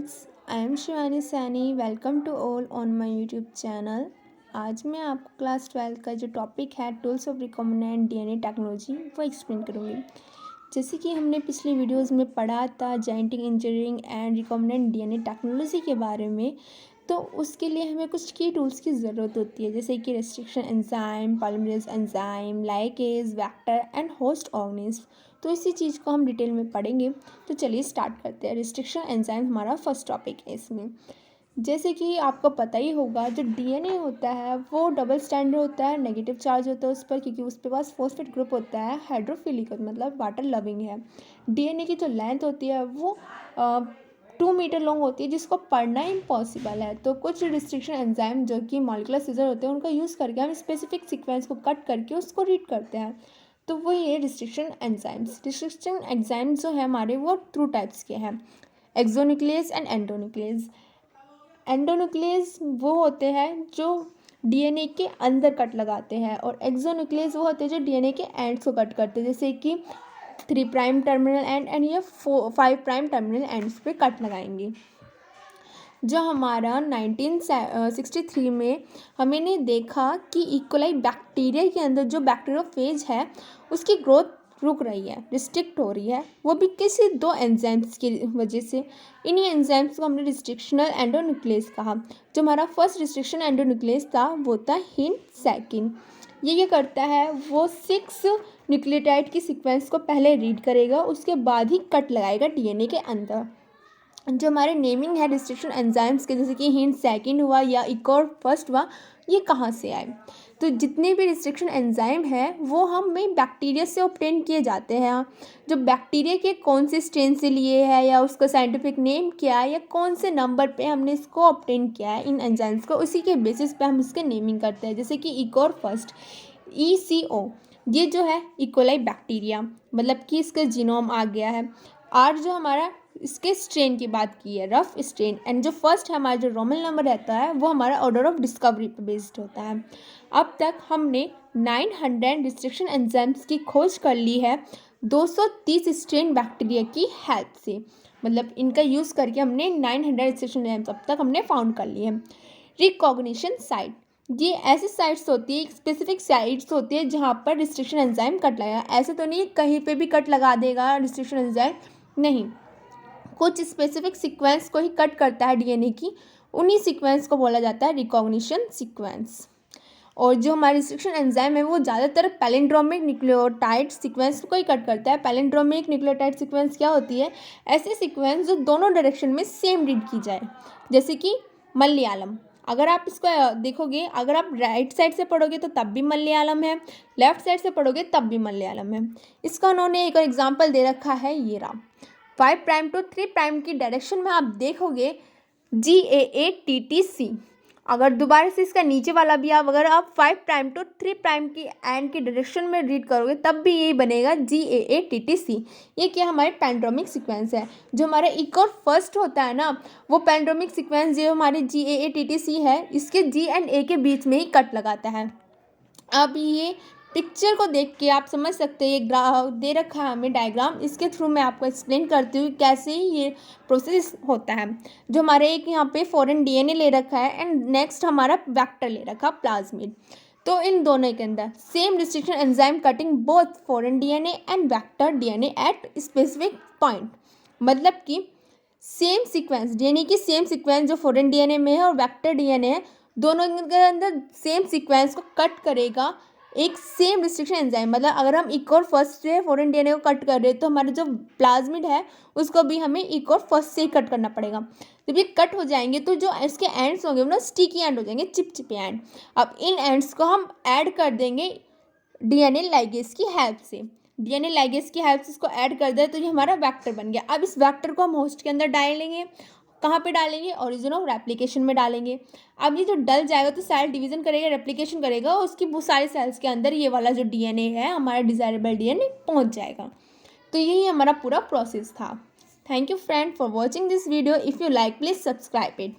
Friends, I am Shivani Saini. Welcome to all on my YouTube channel. आज मैं आपको class 12 का जो टॉपिक है tools of recombinant DNA technology वो एक्सप्लेन करूँगी। जैसे कि हमने पिछली वीडियोस में पढ़ा था genetic engineering and recombinant DNA technology के बारे में, तो उसके लिए हमें कुछ की टूल्स की ज़रूरत होती है, जैसे कि restriction enzyme, polymerase enzyme, ligase, vector and host organism. तो इसी चीज़ को हम डिटेल में पढ़ेंगे। तो चलिए स्टार्ट करते हैं। रिस्ट्रिक्शन एंजाइम हमारा फर्स्ट टॉपिक है इसमें। जैसे कि आपको पता ही होगा, जो डीएनए होता है वो डबल स्टैंडर्ड होता है, नेगेटिव चार्ज होता है उस पर, क्योंकि उस पे पास फॉस्फेट ग्रुप होता है, हाइड्रोफिलिक मतलब वाटर लविंग है। डीएनए की जो लेंथ होती है वो 2 मीटर लॉन्ग होती है, जिसको पढ़ना इम्पॉसिबल है। तो कुछ रिस्ट्रिक्शन एंजाइम जो कि मॉलिक्यूलर सीजर होते हैं, उनका यूज़ करके हम स्पेसिफिक सीक्वेंस को कट करके उसको रीड करते हैं। तो वही है रिस्ट्रिक्शन एंजाइम्स। रिस्ट्रिक्शन एंजाइम्स जो है हमारे वो 2 टाइप्स के हैं, एक्सोन्यूक्लियस एंड एंडोन्यूक्लियस। एंडोन्यूक्लियस वो होते हैं जो डीएनए के अंदर कट लगाते हैं, और एक्सोन्यूक्लियस वो होते हैं जो डीएनए के एंड्स को कट करते हैं, जैसे कि 3' टर्मिनल एंड ये 5' टर्मिनल एंड्स पे कट लगाएंगे। जो हमारा 1963 में हमने देखा कि इकोलाई बैक्टीरिया के अंदर जो बैक्टीरियोफेज है उसकी ग्रोथ रुक रही है, रिस्ट्रिक्ट हो रही है, वो भी किसी 2 एंजाइम्स की वजह से। इन्हीं एंजाइम्स को हमने रिस्ट्रिक्शनल एंडोन्यूक्लियस कहा। जो हमारा फर्स्ट रिस्ट्रिक्शन एंडोन्यूक्लियस था वो था हिन सेकिन। ये क्या करता है, वो 6 न्यूक्लियोटाइड की सीक्वेंस को पहले रीड करेगा, उसके बाद ही कट लगाएगा डीएनए के अंदर। जो हमारे नेमिंग है रिस्ट्रिक्शन एंजाइम्स के, जैसे कि हिंट सेकंड हुआ या इकोर फर्स्ट हुआ, ये कहाँ से आए? तो जितने भी रिस्ट्रिक्शन एंजाइम हैं वो हमें बैक्टीरिया से ऑब्टेन किए जाते हैं। जो बैक्टीरिया के कौन से स्ट्रेन से लिए है, या उसका साइंटिफिक नेम क्या है, या कौन से नंबर पे हमने इसको ऑब्टेन किया है इन एंजाइम्स को, उसी के बेसिस पे हम इसके नेमिंग करते हैं। जैसे कि इकोर फर्स्ट ECO, ये जो है इकोलाई बैक्टीरिया, मतलब कि इसका जीनोम आ गया है। आर जो हमारा इसके स्ट्रेन की बात की है, रफ स्ट्रेन। एंड जो फर्स्ट है हमारा जो रोमन नंबर रहता है वो हमारा ऑर्डर ऑफ डिस्कवरी पे बेस्ड होता है। अब तक हमने 900 रिस्ट्रिक्शन एंजाइम्स की खोज कर ली है 230 स्ट्रेन बैक्टीरिया की हेल्प से। मतलब इनका यूज़ करके हमने 900 रिस्ट्रिक्शन एंजाइम्स अब तक हमने फाउंड कर लिए हैं। रिकॉग्निशन साइट, ये ऐसी साइट्स होती है, स्पेसिफिक साइट्स होती है जहाँ पर रिस्ट्रिक्शन एंजाइम कट लगेगा। ऐसे तो नहीं कहीं पे भी कट लगा देगा रिस्ट्रिक्शन एंजाइम, नहीं, कुछ स्पेसिफिक सीक्वेंस को ही कट करता है डीएनए की, उन्हीं सीक्वेंस को बोला जाता है रिकॉग्निशन सीक्वेंस। और जो हमारी रिस्ट्रिक्शन एंजाइम है वो ज़्यादातर पैलिंड्रोमिक न्यूक्लियोटाइड सीक्वेंस को ही कट करता है। पैलिंड्रोमिक न्यूक्लियोटाइड सीक्वेंस क्या होती है? ऐसी सीक्वेंस जो दोनों डायरेक्शन में सेम रीड की जाए, जैसे कि मलयालम। अगर आप इसको देखोगे, अगर आप राइट साइड से पढ़ोगे तो तब भी मलयालम है, लेफ्ट साइड से पढ़ोगे तब भी मलयालम है। इसका उन्होंने एक एग्जाम्पल दे रखा है, ये रहा। 5' to 3' की डायरेक्शन में आप देखोगे GAATTC। अगर दोबारा से इसका नीचे वाला भी अगर आप 5' to 3' की एंड की डायरेक्शन में रीड करोगे तब भी यही बनेगा GAATTC। ये क्या हमारे पैंड्रोमिक सीक्वेंस है। जो हमारा इकोर फर्स्ट होता है ना, वो पैंड्रोमिक सीक्वेंस जो हमारे GAATTC है, इसके G and A के बीच में ही कट लगाता है। अब ये पिक्चर को देख के आप समझ सकते हैं, ये ग्राफ दे रखा है हमें डायग्राम, इसके थ्रू मैं आपको एक्सप्लेन करती हूँ कैसे ये प्रोसेस होता है। जो हमारे एक यहाँ पे फॉरेन डीएनए ले रखा है एंड नेक्स्ट हमारा वेक्टर ले रखा प्लाज्मिड। तो इन दोनों के अंदर same restriction enzyme cutting both foreign DNA and vector DNA at specific point. मतलब कि सेम सीक्वेंस डीएनए की सेम सीक्वेंस जो फॉरेन डीएनए में है और वेक्टर डीएनए है, दोनों के अंदर सेम सीक्वेंस को कट करेगा एक सेम रिस्ट्रिक्शन एंजाइम। मतलब अगर हम इकोर फर्स्ट से फॉरेन डीएनए को कट कर रहे हैं तो हमारा जो प्लाज्मिड है उसको भी हमें इकोर फर्स्ट से ही कट करना पड़ेगा। जब ये कट हो जाएंगे तो जो इसके एंड्स होंगे वो ना स्टिकी एंड हो जाएंगे, चिपचिपे एंड। अब इन एंड्स को हम ऐड कर देंगे डीएनए लाइगेज की हेल्प से। डीएनए लाइगेज की हेल्प से इसको ऐड कर दे तो ये हमारा वेक्टर बन गया। अब इस वेक्टर को हम होस्ट के अंदर डालेंगे। कहाँ पे डालेंगे? ओरिजिन ऑफ रेप्लिकेशन में डालेंगे। अब ये जो डल जाएगा तो सेल डिवीजन करेगा, रेप्लिकेशन करेगा, और उसकी वो सारे सेल्स के अंदर ये वाला जो डीएनए है हमारा डिजायरेबल डीएनए पहुंच जाएगा। तो यही हमारा पूरा प्रोसेस था। Thank you friend for watching this video. If you like please subscribe it.